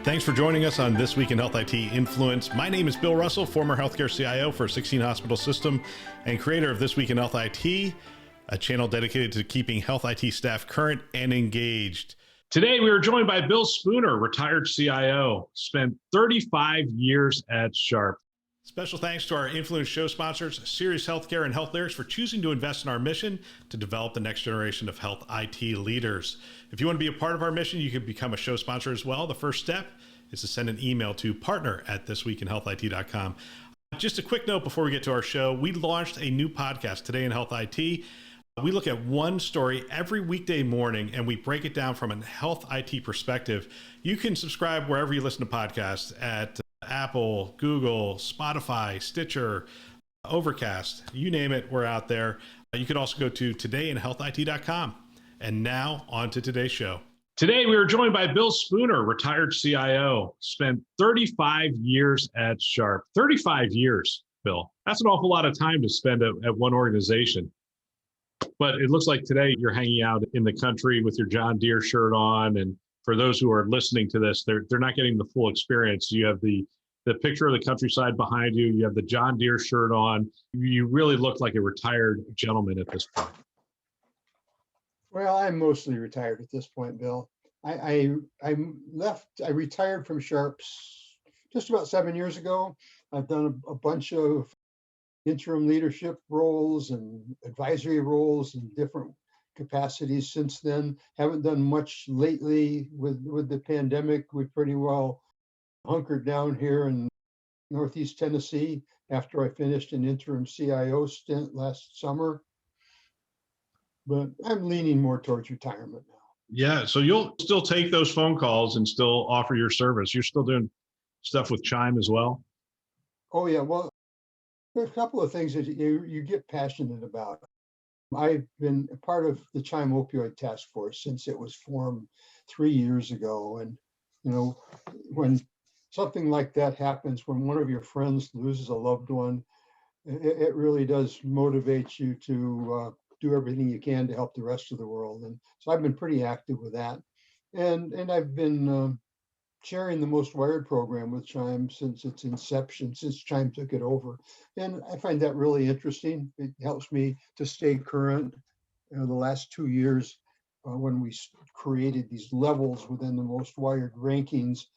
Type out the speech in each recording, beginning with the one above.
Thanks for joining us on This Week in Health IT Influence. My name is Bill Russell, former healthcare CIO for a 16 hospital system and creator of This Week in Health IT, a channel dedicated to keeping health IT staff current and engaged. Today, we are joined by Bill Spooner, retired CIO, spent 35 years at Sharp. Special thanks to our Influence show sponsors, Sirius Healthcare and Health Lyrics, for choosing to invest in our mission to develop the next generation of health IT leaders. If you want to be a part of our mission, you can become a show sponsor as well. The first step is to send an email to partner@thisweekinhealthit.com. Just a quick note before we get to our show, we launched a new podcast, Today in Health IT. We look at one story every weekday morning and we break it down from a health IT perspective. You can subscribe wherever you listen to podcasts at Apple, Google, Spotify, Stitcher, Overcast, you name it, we're out there. You can also go to todayinhealthit.com. And now on to today's show. Today, we are joined by Bill Spooner, retired CIO, spent 35 years at Sharp. 35 years, Bill. That's an awful lot of time to spend at one organization. But it looks like today you're hanging out in the country with your John Deere shirt on. And for those who are listening to this, they're not getting the full experience. You have the picture of the countryside behind you. You have the John Deere shirt on. You really look like a retired gentleman at this point. Well, I'm mostly retired at this point, Bill. I retired from Sharps just about 7 years ago. I've done a bunch of interim leadership roles and advisory roles in different capacities since then. Haven't done much lately with the pandemic. We pretty well hunkered down here in Northeast Tennessee after I finished an interim CIO stint last summer. But I'm leaning more towards retirement now. Yeah, so you'll still take those phone calls and still offer your service. You're still doing stuff with CHIME as well? Oh, yeah. Well, there's a couple of things that you get passionate about. I've been a part of the CHIME Opioid Task Force since it was formed 3 years ago. And, you know, when something like that happens, when one of your friends loses a loved one, it really does motivate you to do everything you can to help the rest of the world. And so I've been pretty active with that. And I've been chairing the Most Wired program with CHIME since its inception, since CHIME took it over. And I find that really interesting. It helps me to stay current. You know, the last 2 years, when we created these levels within the Most Wired rankings,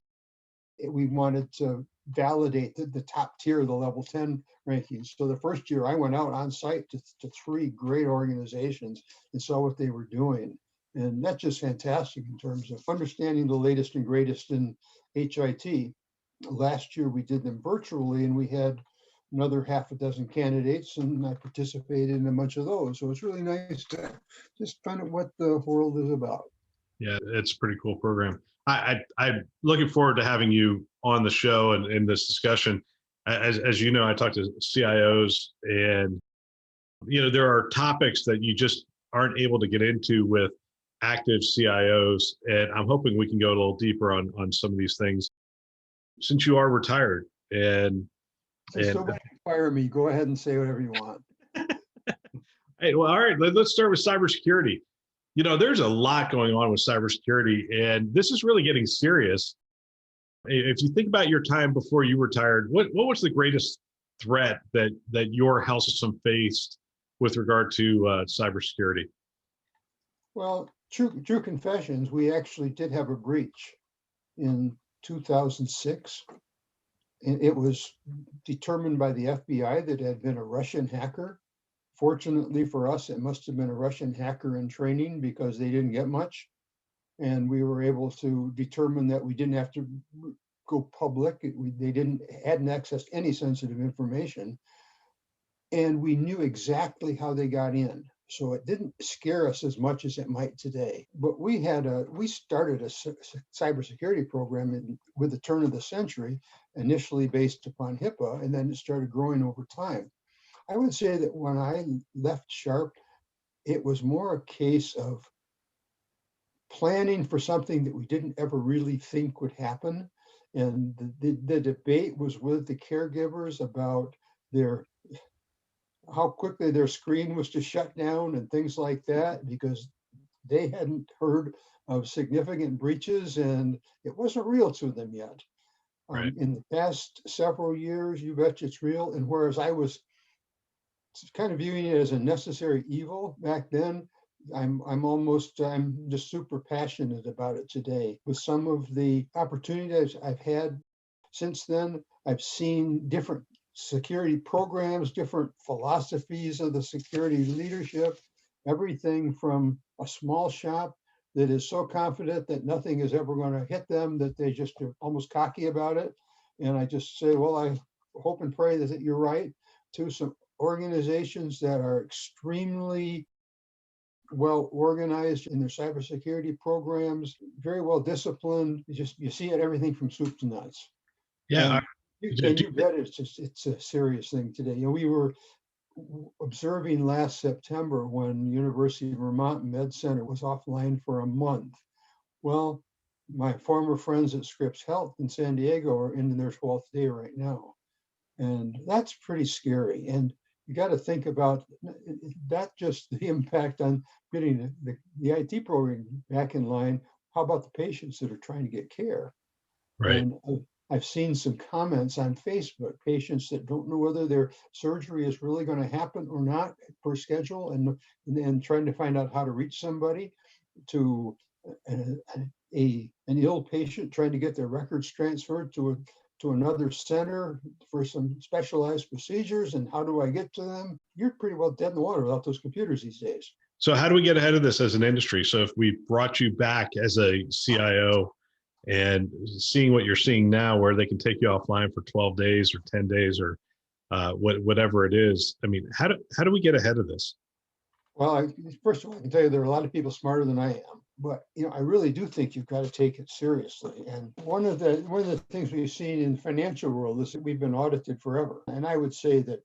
we wanted to validate the top tier of the level 10 rankings. So the first year I went out on site to 3 great organizations and saw what they were doing. And that's just fantastic in terms of understanding the latest and greatest in HIT. Last year we did them virtually and we had another half a dozen candidates and I participated in a bunch of those. So it's really nice to just find out what the world is about. Yeah, it's a pretty cool program. I'm looking forward to having you on the show and in this discussion. As you know, I talk to CIOs and, you know, there are topics that you just aren't able to get into with active CIOs. And I'm hoping we can go a little deeper on some of these things since you are retired. And Somebody fire me, go ahead and say whatever you want. Hey, well, all right, let's start with cybersecurity. You know, there's a lot going on with cybersecurity, and this is really getting serious. If you think about your time before you retired, what was the greatest threat that your health system faced with regard to cybersecurity? Well, true confessions, we actually did have a breach in 2006. And it was determined by the FBI that it had been a Russian hacker. Fortunately for us, it must have been a Russian hacker in training because they didn't get much. And we were able to determine that we didn't have to go public. They hadn't accessed any sensitive information. And we knew exactly how they got in. So it didn't scare us as much as it might today. But we started a cybersecurity program with the turn of the century, initially based upon HIPAA, and then it started growing over time. I would say that when I left Sharp, it was more a case of planning for something that we didn't ever really think would happen. And the debate was with the caregivers about how quickly their screen was to shut down and things like that, because They hadn't heard of significant breaches, and it wasn't real to them yet. Right. In the past several years, you bet it's real. And whereas I was kind of viewing it as a necessary evil back then, I'm just super passionate about it today. With some of the opportunities I've had since then, I've seen different security programs, different philosophies of the security leadership, everything from a small shop that is so confident that nothing is ever going to hit them that they just are almost cocky about it. And I just say, well, I hope and pray that you're right, to some organizations that are extremely well organized in their cybersecurity programs, very well disciplined. You see it everything from soup to nuts. Yeah. And you bet it's a serious thing today. We were observing last September when University of Vermont Med Center was offline for a month. Well, my former friends at Scripps Health in San Diego are in their 12th day right now. And that's pretty scary. And you got to think about that, just the impact on getting the IT program back in line. How about the patients that are trying to get care? Right. And I've seen some comments on Facebook, patients that don't know whether their surgery is really going to happen or not per schedule, and then trying to find out how to reach somebody, to an ill patient trying to get their records transferred to another center for some specialized procedures, and how do I get to them? You're pretty well dead in the water without those computers these days. So how do we get ahead of this as an industry? So if we brought you back as a CIO and seeing what you're seeing now, where they can take you offline for 12 days or 10 days or whatever it is, I mean, how do we get ahead of this? Well, first of all, I can tell you there are a lot of people smarter than I am, but I really do think you've got to take it seriously. And one of the things we've seen in the financial world is that we've been audited forever. And I would say that,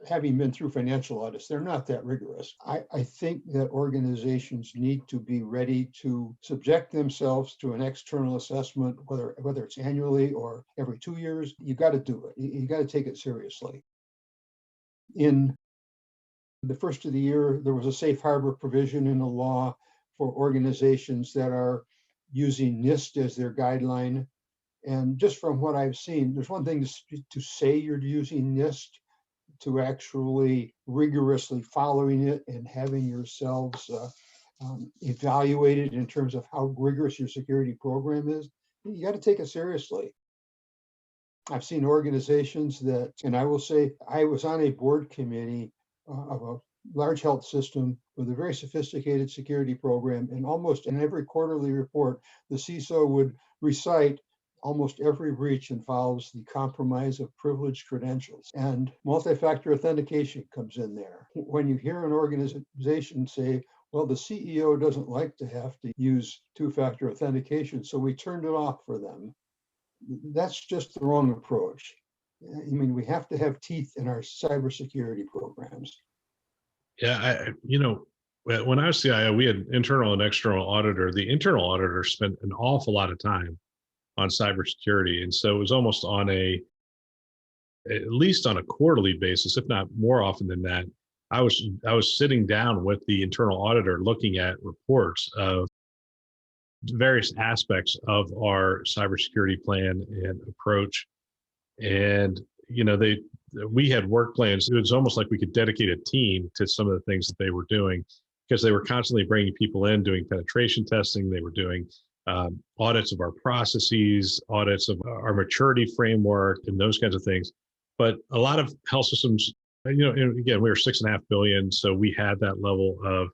having been through financial audits, they're not that rigorous. I think that organizations need to be ready to subject themselves to an external assessment, whether it's annually or every 2 years. You got to do it. You got to take it seriously. In the first of the year, there was a safe harbor provision in the law for organizations that are using NIST as their guideline. And just from what I've seen, there's one thing to say you're using NIST, to actually rigorously following it and having yourselves evaluated in terms of how rigorous your security program is. You got to take it seriously. I've seen organizations that, and I will say, I was on a board committee of a large health system with a very sophisticated security program, and almost in every quarterly report, the CISO would recite almost every breach involves the compromise of privileged credentials, and multi-factor authentication comes in there. When you hear an organization say, well, the CEO doesn't like to have to use two-factor authentication, so we turned it off for them, that's just the wrong approach. I mean, we have to have teeth in our cybersecurity programs. Yeah, when I was CIO, we had internal and external auditor. The internal auditor spent an awful lot of time on cybersecurity, and so it was almost at least on a quarterly basis, if not more often than that. I was sitting down with the internal auditor, looking at reports of various aspects of our cybersecurity plan and approach, and we had work plans. It was almost like we could dedicate a team to some of the things that they were doing, because they were constantly bringing people in, doing penetration testing. They were doing audits of our processes, audits of our maturity framework, and those kinds of things. But a lot of health systems, and again, we were 6.5 billion, so we had that level of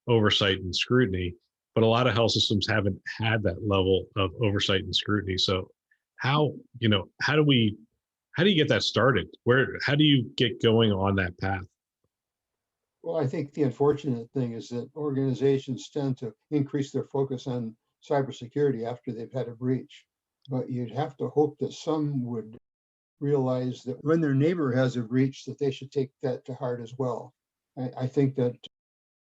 oversight and scrutiny. But a lot of health systems haven't had that level of oversight and scrutiny. So how do you get that started? How do you get going on that path? Well, I think the unfortunate thing is that organizations tend to increase their focus on cybersecurity after they've had a breach. But you'd have to hope that some would realize that when their neighbor has a breach, that they should take that to heart as well. I think that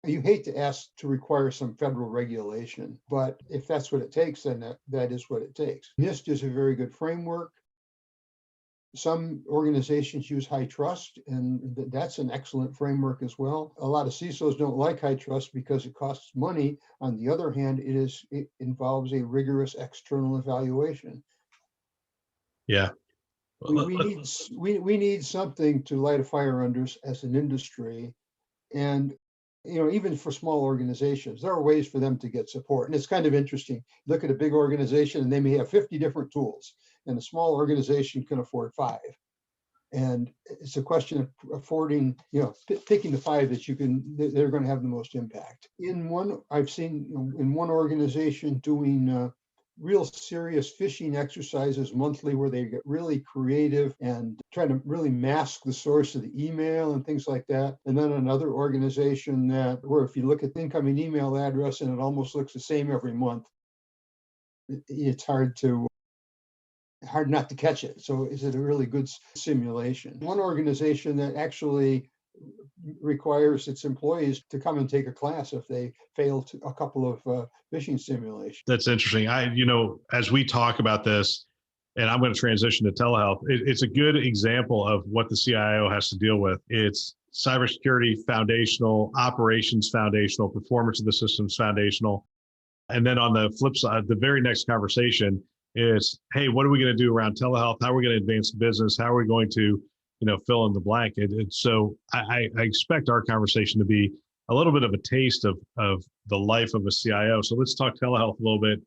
you hate to ask to require some federal regulation, but if that's what it takes, then that is what it takes. NIST is a very good framework. Some organizations use high trust, and that's an excellent framework as well. A lot of CISOs don't like high trust because it costs money. On the other hand, it involves a rigorous external evaluation. Yeah. We need something to light a fire under as an industry. And even for small organizations, there are ways for them to get support. And it's kind of interesting. Look at a big organization and they may have 50 different tools, and a small organization can afford 5. And it's a question of affording, picking the 5 they're going to have the most impact. I've seen in one organization doing real serious phishing exercises monthly, where they get really creative and try to really mask the source of the email and things like that. And then another organization where if you look at the incoming email address and it almost looks the same every month, it's hard not to catch it. So is it a really good simulation? One organization that actually requires its employees to come and take a class if they fail a couple of phishing simulations. That's interesting. As we talk about this, and I'm going to transition to telehealth, it's a good example of what the CIO has to deal with. It's cybersecurity foundational, operations foundational, performance of the systems foundational. And then on the flip side, the very next conversation is, hey, what are we going to do around telehealth? How are we going to advance the business? How are we going to fill in the blank? And so I expect our conversation to be a little bit of a taste of the life of a CIO. So let's talk telehealth a little bit.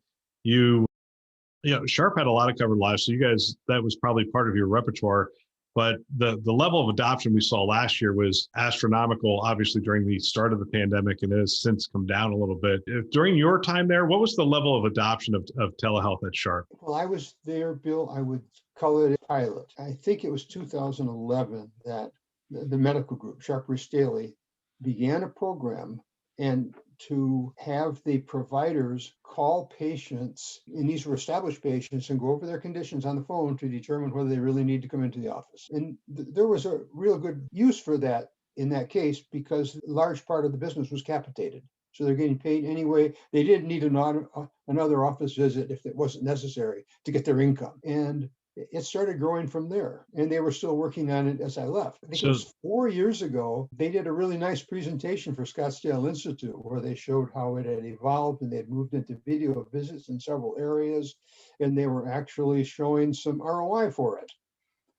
Sharp had a lot of covered lives. So you guys, that was probably part of your repertoire. But the level of adoption we saw last year was astronomical, obviously during the start of the pandemic, and it has since come down a little bit. During your time there, what was the level of adoption of telehealth at Sharp? Well, I was there, Bill. I would call it a pilot. I think it was 2011 that the medical group, Sharp Staley, began a program and to have the providers call patients, and these were established patients, and go over their conditions on the phone to determine whether they really need to come into the office. And there was a real good use for that in that case, because a large part of the business was capitated. So they're getting paid anyway. They didn't need another office visit if it wasn't necessary to get their income. And it started growing from there, and they were still working on it as I left. I think it was 4 years ago. They did a really nice presentation for Scottsdale Institute where they showed how it had evolved, and they had moved into video visits in several areas, and they were actually showing some ROI for it.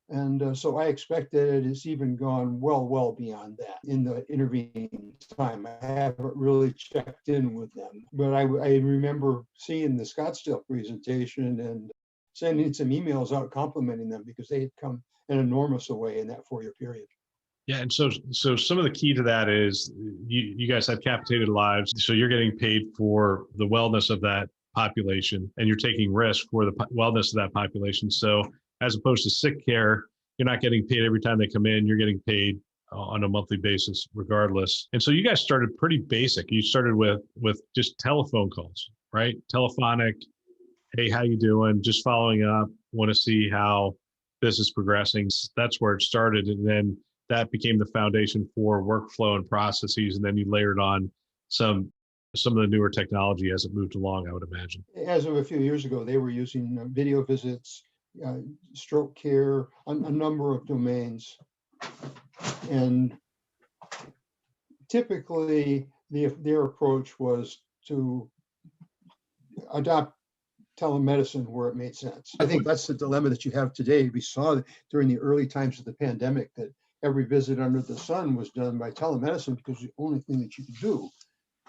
And so I expect that it has even gone well beyond that in the intervening time. I haven't really checked in with them, but I remember seeing the Scottsdale presentation and sending some emails out complimenting them because they had come an enormous way in that 4-year period. Yeah, and so some of the key to that is you guys have capitated lives, so you're getting paid for the wellness of that population, and you're taking risk for the wellness of that population. So as opposed to sick care, you're not getting paid every time they come in. You're getting paid on a monthly basis regardless. And so you guys started pretty basic. You started with just telephone calls, right? Telephonic. Hey, how you doing? Just following up. Want to see how this is progressing. That's where it started. And then that became the foundation for workflow and processes. And then you layered on some of the newer technology as it moved along, I would imagine. As of a few years ago, they were using video visits, stroke care, a number of domains. And typically their approach was to adopt telemedicine where it made sense. I think that's the dilemma that you have today. We saw during the early times of the pandemic that every visit under the sun was done by telemedicine because it's the only thing that you could do.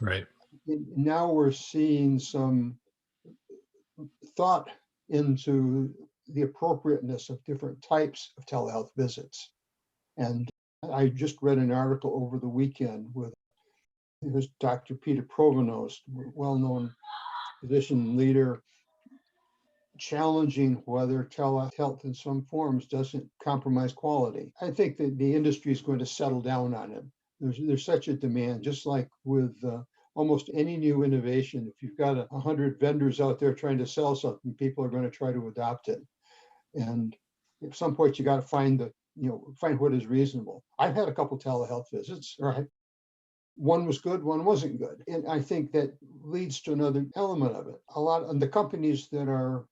Right. And now we're seeing some thought into the appropriateness of different types of telehealth visits. And I just read an article over the weekend with Dr. Peter Provenost, well-known physician leader, challenging whether telehealth in some forms doesn't compromise quality. I think that the industry is going to settle down on it. There's such a demand, just like with almost any new innovation. If you've got 100 vendors out there trying to sell something, people are going to try to adopt it. And at some point, you got to find what is reasonable. I've had a couple telehealth visits, right? One was good, one wasn't good. And I think that leads to another element of it. A lot of the companies that are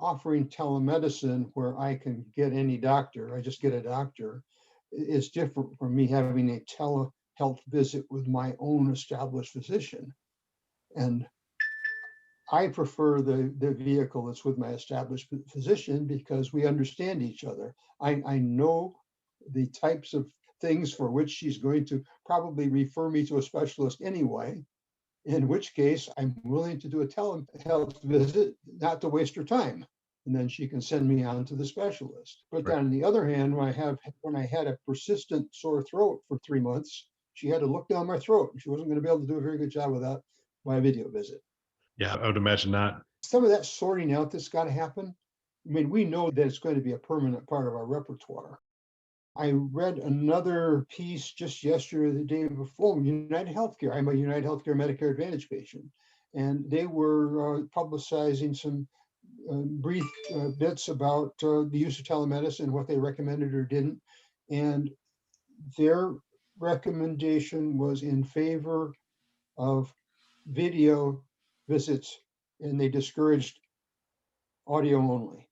offering telemedicine where I can get any doctor, I just get a doctor, is different from me having a telehealth visit with my own established physician. And I prefer the vehicle that's with my established physician because we understand each other. I know the types of things for which she's going to probably refer me to a specialist anyway, in which case I'm willing to do a telehealth visit, not to waste her time. And then she can send me on to the specialist. But then on the other hand, when I had a persistent sore throat for 3 months, she had to look down my throat. And she wasn't going to be able to do a very good job without my video visit. Yeah, I would imagine not. Some of that sorting out that's got to happen. I mean, we know that it's going to be a permanent part of our repertoire. I read another piece just yesterday, or the day before, United Healthcare. I'm a United Healthcare Medicare Advantage patient, and they were publicizing some brief bits about the use of telemedicine, what they recommended or didn't. And their recommendation was in favor of video visits, and they discouraged audio only.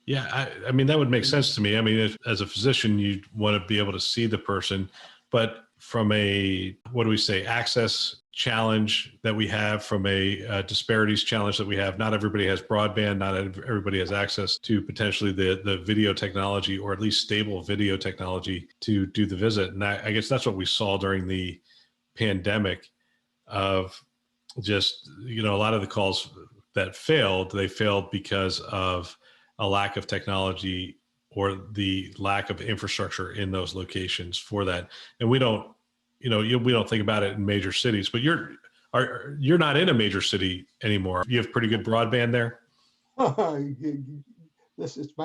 Yeah, I mean, that would make sense to me. I mean, as a physician, you want to be able to see the person, but from a, what do we say, access challenge that we have, from a disparities challenge that we have, not everybody has broadband, not everybody has access to potentially the video technology, or at least stable video technology to do the visit. And I guess that's what we saw during the pandemic of just, a lot of the calls that failed, they failed because of a lack of technology or the lack of infrastructure in those locations for that. And we don't think about it in major cities, but you're not in a major city anymore. You have pretty good broadband there. My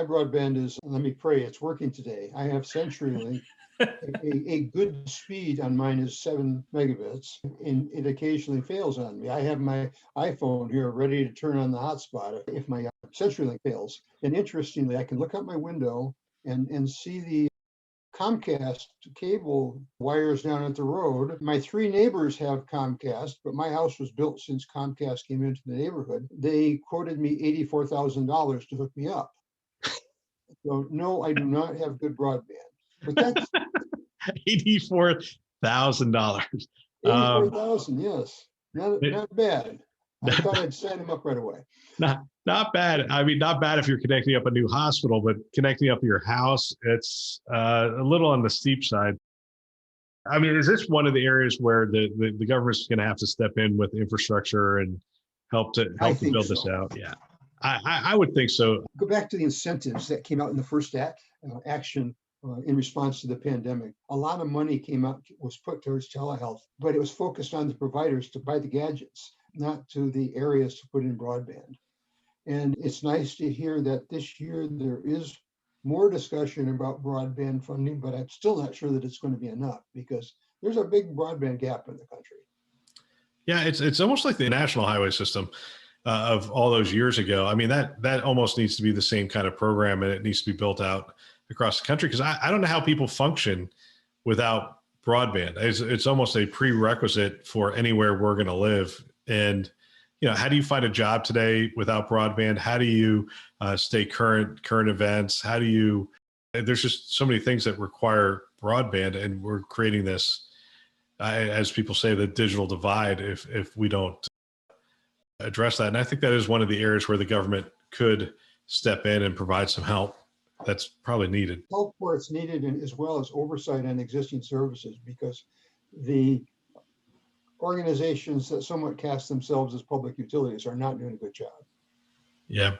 broadband is, let me pray, it's working today. I have CenturyLink. A good speed on mine is 7 megabits, and it occasionally fails on me. I have my iPhone here ready to turn on the hotspot if my CenturyLink fails. And interestingly, I can look out my window and see the Comcast cable wires down at the road. My 3 neighbors have Comcast, but my house was built since Comcast came into the neighborhood. They quoted me $84,000 to hook me up. So no, I do not have good broadband. But that's $84,000. $84,000, yes. Not bad. I thought I'd sign him up right away. Not bad. I mean, not bad if you're connecting up a new hospital, but connecting up your house, it's a little on the steep side. I mean, is this one of the areas where the government's going to have to step in with infrastructure and help to build this out? Yeah, I would think so. Go back to the incentives that came out in the first action in response to the pandemic. A lot of money was put towards telehealth, but it was focused on the providers to buy the gadgets, not to the areas to put in broadband. And it's nice to hear that this year there is more discussion about broadband funding, but I'm still not sure that it's going to be enough because there's a big broadband gap in the country. Yeah, it's almost like the national highway system of all those years ago. I mean, that almost needs to be the same kind of program, and it needs to be built out across the country, because I don't know how people function without broadband. It's almost a prerequisite for anywhere we're going to live. And how do you find a job today without broadband? How do you stay current events? How do you? There's just so many things that require broadband, and we're creating this, as people say, the digital divide if we don't address that. And I think that is one of the areas where the government could step in and provide some help. That's probably needed. Help where it's needed, and as well as oversight on existing services, because the organizations that somewhat cast themselves as public utilities are not doing a good job. Yeah.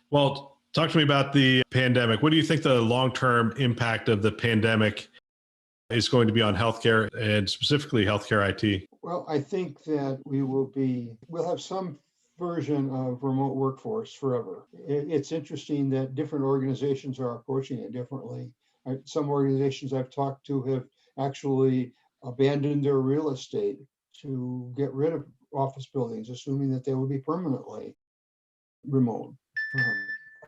Well, talk to me about the pandemic. What do you think the long-term impact of the pandemic is going to be on healthcare, and specifically healthcare IT? Well, I think that we'll have some version of remote workforce forever. It's interesting that different organizations are approaching it differently. Some organizations I've talked to have actually abandoned their real estate to get rid of office buildings, assuming that they will be permanently remote.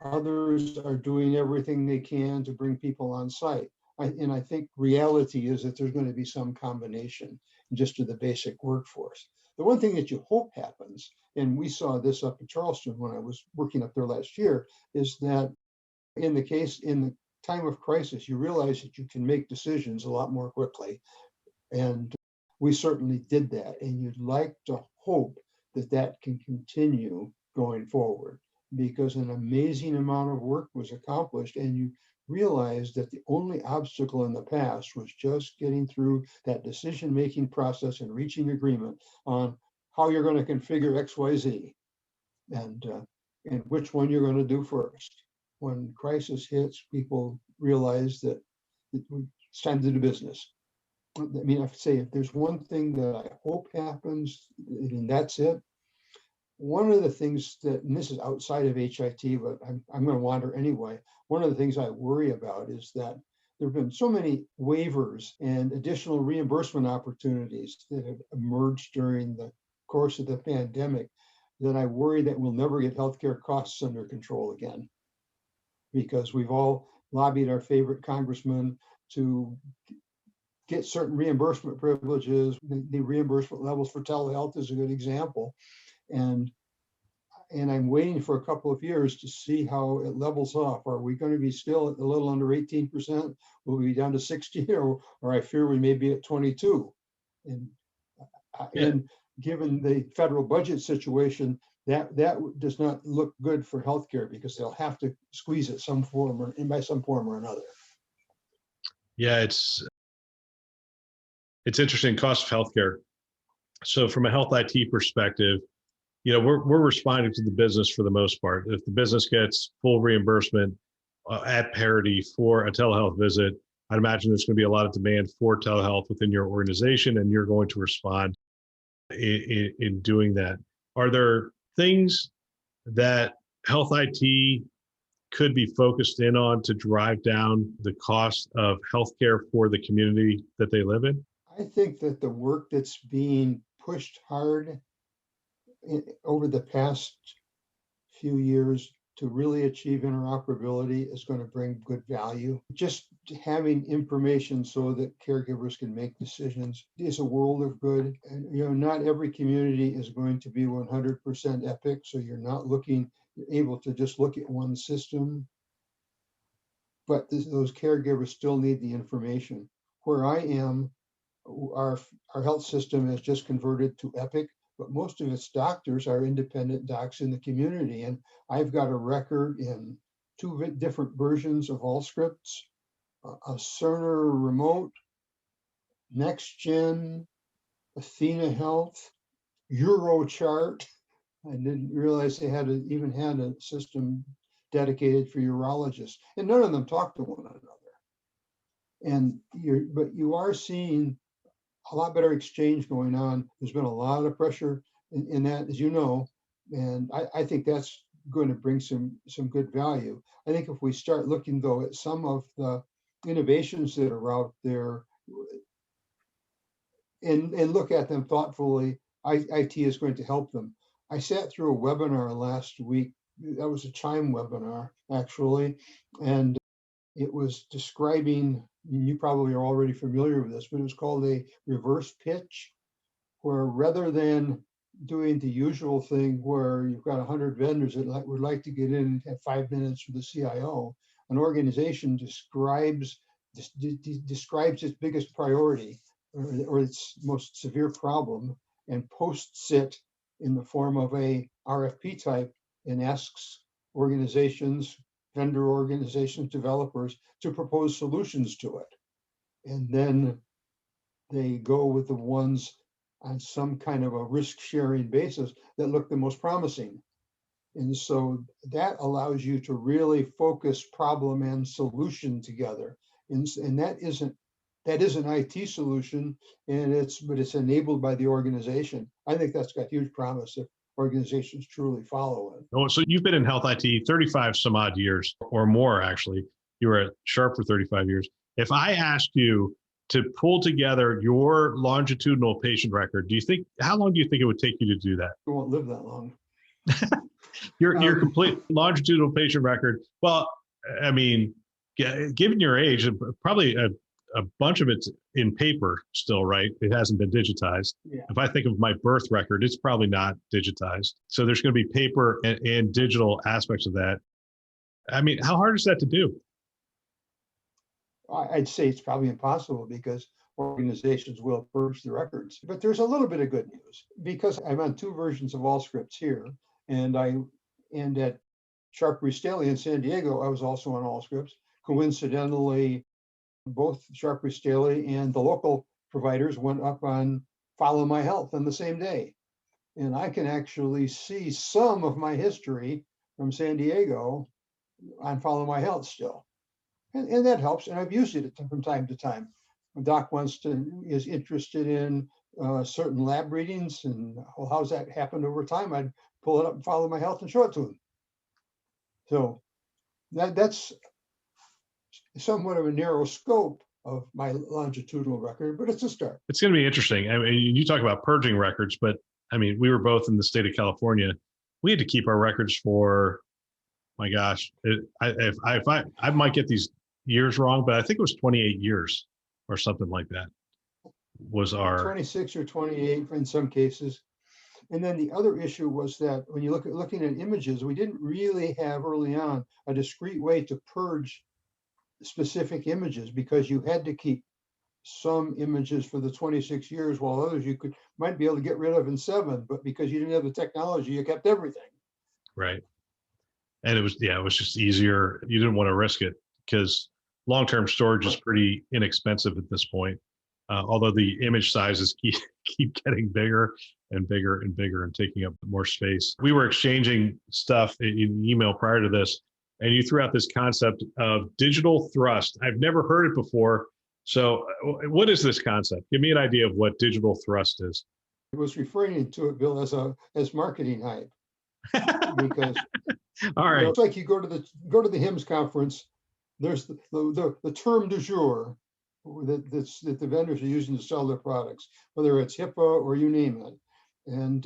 Others are doing everything they can to bring people on site. I think reality is that there's going to be some combination just to the basic workforce. The one thing that you hope happens and we saw this up in Charleston when I was working up there last year, is that in the time of crisis, you realize that you can make decisions a lot more quickly. And we certainly did that. And you'd like to hope that that can continue going forward, because an amazing amount of work was accomplished, and you realized that the only obstacle in the past was just getting through that decision-making process and reaching agreement on how you're going to configure XYZ and which one you're going to do first. When crisis hits, people realize that it's time to do business. I mean, I say if there's one thing that I hope happens, and that's it. One of the things that, and this is outside of HIT, but I'm going to wander anyway. One of the things I worry about is that there have been so many waivers and additional reimbursement opportunities that have emerged during the course of the pandemic that I worry that we'll never get healthcare costs under control again, because we've all lobbied our favorite congressman to get certain reimbursement privileges. The reimbursement levels for telehealth is a good example. And I'm waiting for a couple of years to see how it levels off. Are we going to be still at a little under 18%? Will we be down to 60, or I fear we may be at 22? And given the federal budget situation, that does not look good for healthcare, because they'll have to squeeze it some form or by some form or another. Yeah, it's interesting, cost of healthcare. So from a health IT perspective, we're responding to the business for the most part. If the business gets full reimbursement at parity for a telehealth visit, I'd imagine there's going to be a lot of demand for telehealth within your organization, and you're going to respond in doing that. Are there things that health IT could be focused in on to drive down the cost of healthcare for the community that they live in? I think that the work that's being pushed hard over the past few years to really achieve interoperability is going to bring good value. Just having information so that caregivers can make decisions is a world of good. And not every community is going to be 100% Epic, so you're not able to just look at one system. But those caregivers still need the information. Where I am, our health system has just converted to Epic, but most of its doctors are independent docs in the community. And I've got a record in 2 different versions of Allscripts, a Cerner remote, NextGen, Athena Health, Eurochart. I didn't realize they even had a system dedicated for urologists, and none of them talk to one another. But you are seeing a lot better exchange going on. There's been a lot of pressure in that, as you know, and I think that's going to bring some good value. I think if we start looking, though, at some of the innovations that are out there and look at them thoughtfully, IT is going to help them. I sat through a webinar last week. That was a CHIME webinar, actually, and it was describing, you probably are already familiar with this, but it was called a reverse pitch, where rather than doing the usual thing where you've got 100 vendors that would like to get in and have 5 minutes with the CIO, an organization describes its biggest priority or its most severe problem and posts it in the form of a RFP type and asks organizations, vendor organizations, developers to propose solutions to it. And then they go with the ones on some kind of a risk-sharing basis that look the most promising. And so that allows you to really focus problem and solution together. And that is an IT solution, but it's enabled by the organization. I think that's got huge promise if organizations truly follow it. Oh, so you've been in health IT 35 some odd years or more, actually. You were at Sharp for 35 years. If I asked you to pull together your longitudinal patient record, how long do you think it would take you to do that? You won't live that long. Your complete longitudinal patient record. Well, I mean, given your age, probably a bunch of it's in paper still, right? It hasn't been digitized. Yeah. If I think of my birth record, it's probably not digitized. So there's going to be paper and digital aspects of that. I mean, how hard is that to do? I'd say it's probably impossible because organizations will purge the records. But there's a little bit of good news because I'm on two versions of Allscripts here, and at Sharp Staley in San Diego, I was also on Allscripts. Coincidentally, both Sharp Staley and the local providers went up on Follow My Health on the same day. And I can actually see some of my history from San Diego on Follow My Health still. And that helps. And I've used it from time to time. When Doc is interested in certain lab readings and well, how's that happened over time, I'd pull it up and Follow My Health and show it to him. So that's somewhat of a narrow scope of my longitudinal record, but it's a start. It's going to be interesting. I mean, you talk about purging records, but I mean, we were both in the state of California. We had to keep our records for, my gosh, I might get these years wrong, but I think it was 28 years or something like that was our 26 or 28 in some cases. And then the other issue was that when you looking at images, we didn't really have early on a discrete way to purge specific images because you had to keep some images for the 26 years while others you might be able to get rid of in 7, but because you didn't have the technology, you kept everything. Right. And it was just easier. You didn't want to risk it because long-term storage is pretty inexpensive at this point. Although the image sizes keep getting bigger and bigger and bigger and taking up more space. We were exchanging stuff in email prior to this, and you threw out this concept of digital thrust. I've never heard it before. So what is this concept? Give me an idea of what digital thrust is. I was referring to it, Bill, as marketing hype. Because all right, it's like you go to the HIMSS conference, there's the term du jour that the vendors are using to sell their products, whether it's HIPAA or you name it. And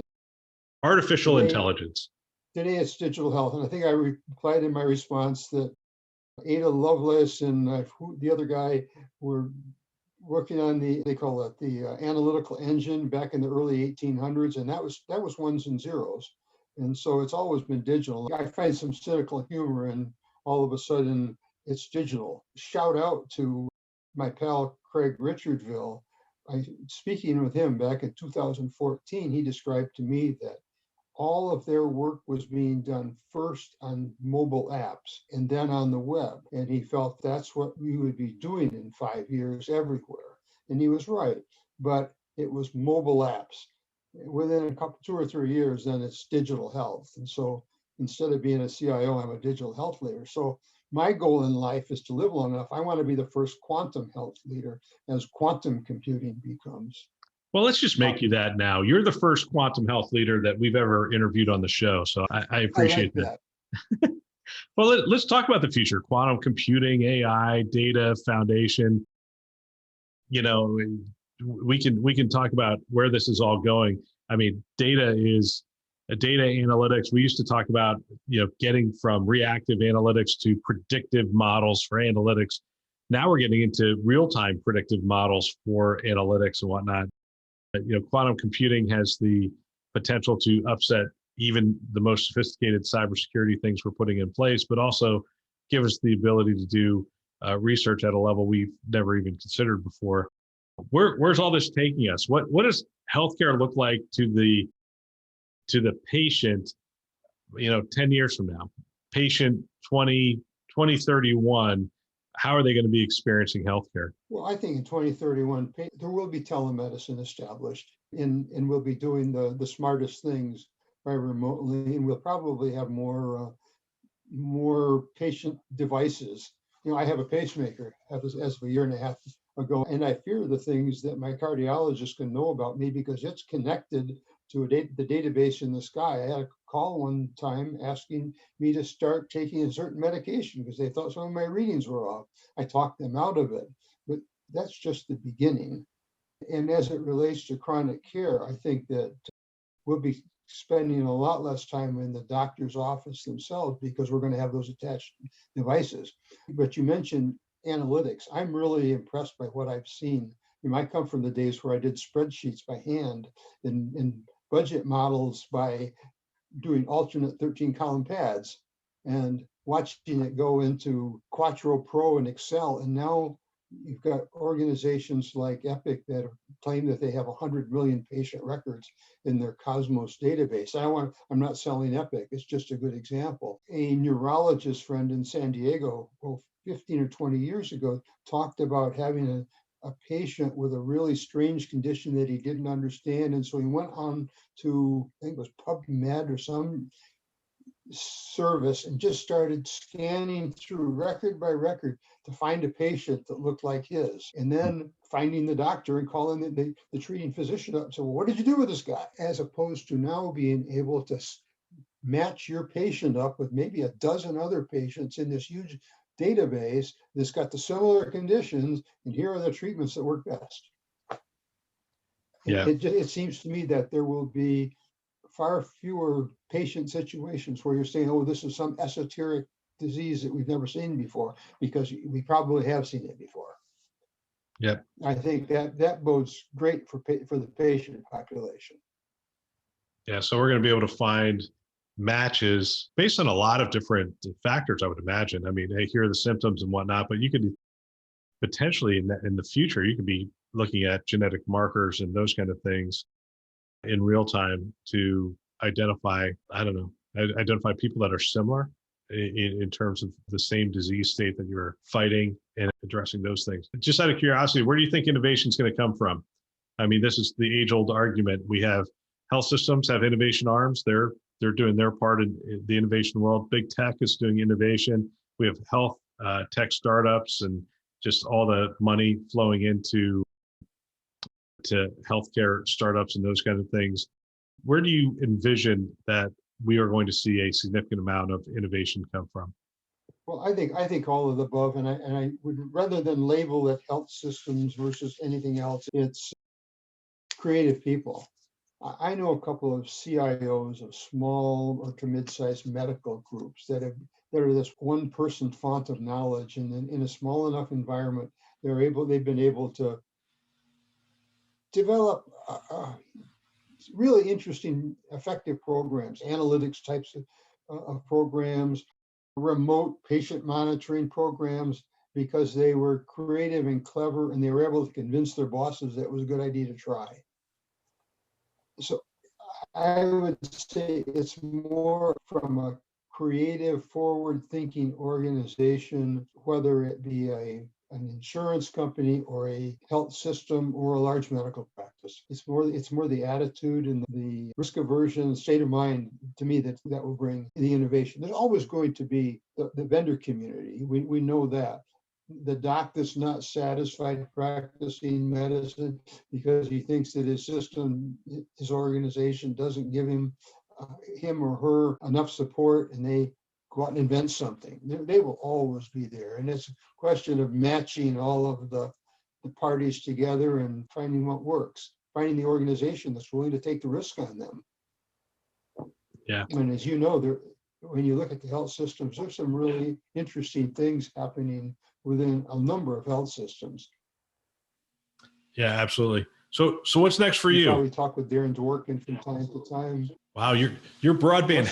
artificial intelligence. Today it's digital health. And I think I replied in my response that Ada Lovelace and the other guy were working on they call it the analytical engine back in the early 1800s. And that was ones and zeros. And so it's always been digital. I find some cynical humor and all of a sudden it's digital. Shout out to my pal, Craig Richardville. Speaking with him back in 2014, he described to me that all of their work was being done first on mobile apps and then on the web. And he felt that's what we would be doing in 5 years everywhere. And he was right, but it was mobile apps. Within a couple, 2 or 3 years, then it's digital health. And so instead of being a CIO, I'm a digital health leader. So my goal in life is to live long enough. I want to be the first quantum health leader as quantum computing becomes. Well, let's just make you that now. You're the first quantum health leader that we've ever interviewed on the show. So I appreciate that. Well, let's talk about the future. Quantum computing, AI, data, foundation. You know, we can talk about where this is all going. I mean, data analytics. We used to talk about, getting from reactive analytics to predictive models for analytics. Now we're getting into real-time predictive models for analytics and whatnot. Quantum computing has the potential to upset even the most sophisticated cybersecurity things we're putting in place, but also give us the ability to do research at a level we've never even considered before. Where's all this taking us? What does healthcare look like to the patient, 10 years from now? Patient 2031, how are they going to be experiencing healthcare? Well, I think in 2031, there will be telemedicine established, and we'll be doing the smartest things by remotely, and we'll probably have more patient devices. I have a pacemaker as of a year and a half ago, and I fear the things that my cardiologist can know about me because it's connected to the database in the sky. I had a call one time asking me to start taking a certain medication because they thought some of my readings were off. I talked them out of it, but that's just the beginning. And as it relates to chronic care, I think that we'll be spending a lot less time in the doctor's office themselves because we're going to have those attached devices. But you mentioned analytics. I'm really impressed by what I've seen. I come from the days where I did spreadsheets by hand and budget models by doing alternate 13-column pads and watching it go into Quattro Pro and Excel. And now you've got organizations like Epic that claim that they have 100 million patient records in their Cosmos database. I'm not selling Epic, it's just a good example. A neurologist friend in San Diego, 15 or 20 years ago, talked about having a patient with a really strange condition that he didn't understand. And so he went on to, I think it was PubMed or some service, and just started scanning through record by record to find a patient that looked like his, and then finding the doctor and calling the treating physician up and say, well, what did you do with this guy? As opposed to now being able to match your patient up with maybe a dozen other patients in this huge database that's got the similar conditions, and here are the treatments that work best. Yeah. It seems to me that there will be far fewer patient situations where you're saying, oh, this is some esoteric disease that we've never seen before, because we probably have seen it before. Yep. I think that bodes great for the patient population. Yeah. So we're going to be able to find matches based on a lot of different factors, I would imagine. I mean, hey, here are the symptoms and whatnot, but you could potentially in the future, you could be looking at genetic markers and those kind of things in real time to identify, identify people that are similar in terms of the same disease state that you're fighting, and addressing those things. Just out of curiosity, where do you think innovation is going to come from? I mean, this is the age-old argument. We have health systems have innovation arms. They're doing their part in the innovation world. Big tech is doing innovation. We have health tech startups and just all the money flowing into healthcare startups and those kind of things. Where do you envision that we are going to see a significant amount of innovation come from? Well, I think all of the above, and I would, rather than label it health systems versus anything else, it's creative people. I know a couple of CIOs of small or to mid-sized medical groups that are this one-person font of knowledge, and in a small enough environment, they've been able to develop really interesting, effective programs, analytics types of programs, remote patient monitoring programs, because they were creative and clever, and they were able to convince their bosses that it was a good idea to try. So I would say it's more from a creative, forward-thinking organization, whether it be an insurance company or a health system or a large medical practice. It's more the attitude and the risk aversion state of mind, to me, that will bring the innovation. There's always going to be the vendor community. We know that. The doc that's not satisfied practicing medicine because he thinks that his system, his organization doesn't give him or her enough support, and they go out and invent something. They will always be there. And it's a question of matching all of the parties together and finding what works, finding the organization that's willing to take the risk on them. Yeah. And as you know, when you look at the health systems, there's some really interesting things happening within a number of health systems. Yeah, absolutely. So what's next for you? Probably talk with Darren Dworkin from time to time. Wow, your broadband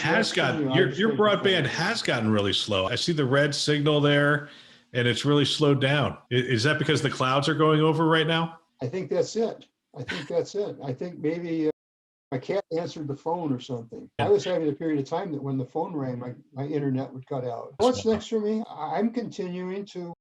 your broadband has gotten really slow. I see the red signal there, and it's really slowed down. Is that because the clouds are going over right now? I think that's it. I think maybe my cat answered the phone or something. I was having a period of time that when the phone rang, my internet would cut out. What's next for me? I'm continuing to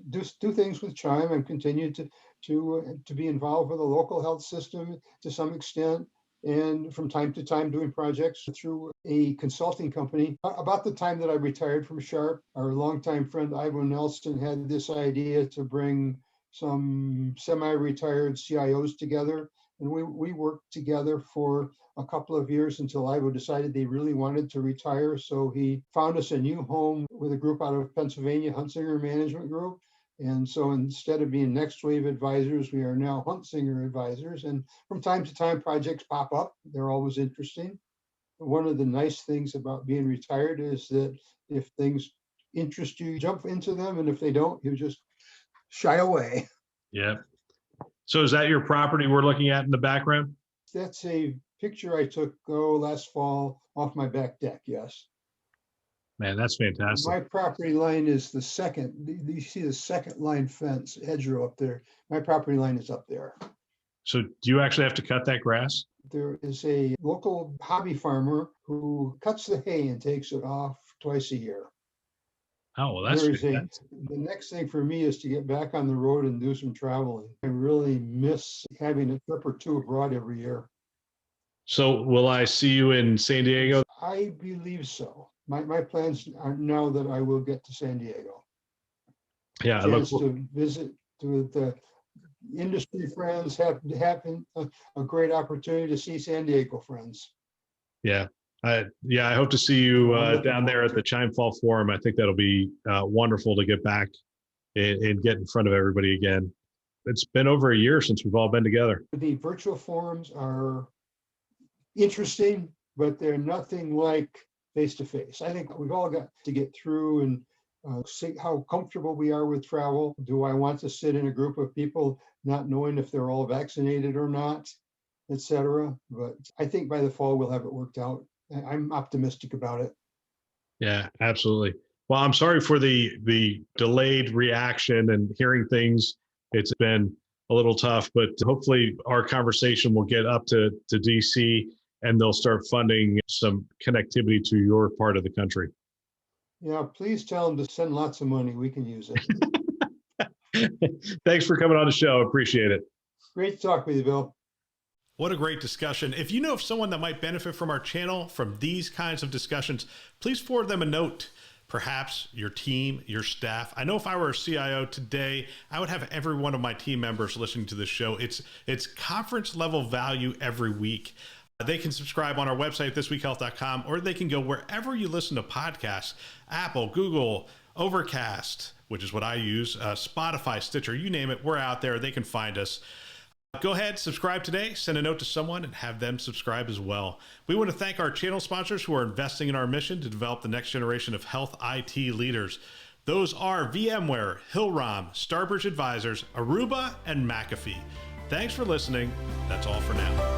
do things with CHIME. I'm continuing to be involved with the local health system to some extent, and from time to time doing projects through a consulting company. About the time that I retired from Sharp, our longtime friend Ivo Nelson had this idea to bring some semi-retired CIOs together, and we worked together for a couple of years until Ivo decided they really wanted to retire. So he found us a new home with a group out of Pennsylvania, Huntzinger Management Group. And so instead of being Next Wave Advisors, we are now Huntzinger Advisors. And from time to time, projects pop up. They're always interesting. One of the nice things about being retired is that if things interest you, jump into them. And if they don't, you just shy away. Yeah. So is that your property we're looking at in the background? That's a picture I took last fall off my back deck. Yes. Man, that's fantastic. My property line is the second. You see the second line fence hedgerow up there. My property line is up there. So do you actually have to cut that grass? There is a local hobby farmer who cuts the hay and takes it off twice a year. Oh, well, that's The next thing for me is to get back on the road and do some traveling. I really miss having a trip or two abroad every year. So will I see you in San Diego? I believe so. My plans are now that I will get to San Diego. Yeah, Chance to visit with the industry friends, have a great opportunity to see San Diego friends. Yeah. I hope to see you down there at the CHIME Fall Forum. I think that'll be wonderful to get back and get in front of everybody again. It's been over a year since we've all been together. The virtual forums are interesting, but they're nothing like face-to-face. I think we've all got to get through and see how comfortable we are with travel. Do I want to sit in a group of people not knowing if they're all vaccinated or not, et cetera? But I think by the fall, we'll have it worked out. I'm optimistic about it. Yeah, absolutely. Well, I'm sorry for the delayed reaction and hearing things. It's been a little tough, but hopefully our conversation will get up to DC and they'll start funding some connectivity to your part of the country. Yeah, please tell them to send lots of money. We can use it. Thanks for coming on the show. Appreciate it. Great to talk with you, Bill. What a great discussion. If you know of someone that might benefit from our channel, from these kinds of discussions, please forward them a note. Perhaps your team, your staff. I know if I were a CIO today, I would have every one of my team members listening to this show. It's conference level value every week. They can subscribe on our website, thisweekhealth.com, or they can go wherever you listen to podcasts, Apple, Google, Overcast, which is what I use, Spotify, Stitcher, you name it, we're out there. They can find us. Go ahead, subscribe today, send a note to someone and have them subscribe as well. We want to thank our channel sponsors who are investing in our mission to develop the next generation of health IT leaders. Those are VMware, Hillrom, Starbridge Advisors, Aruba, and McAfee. Thanks for listening. That's all for now.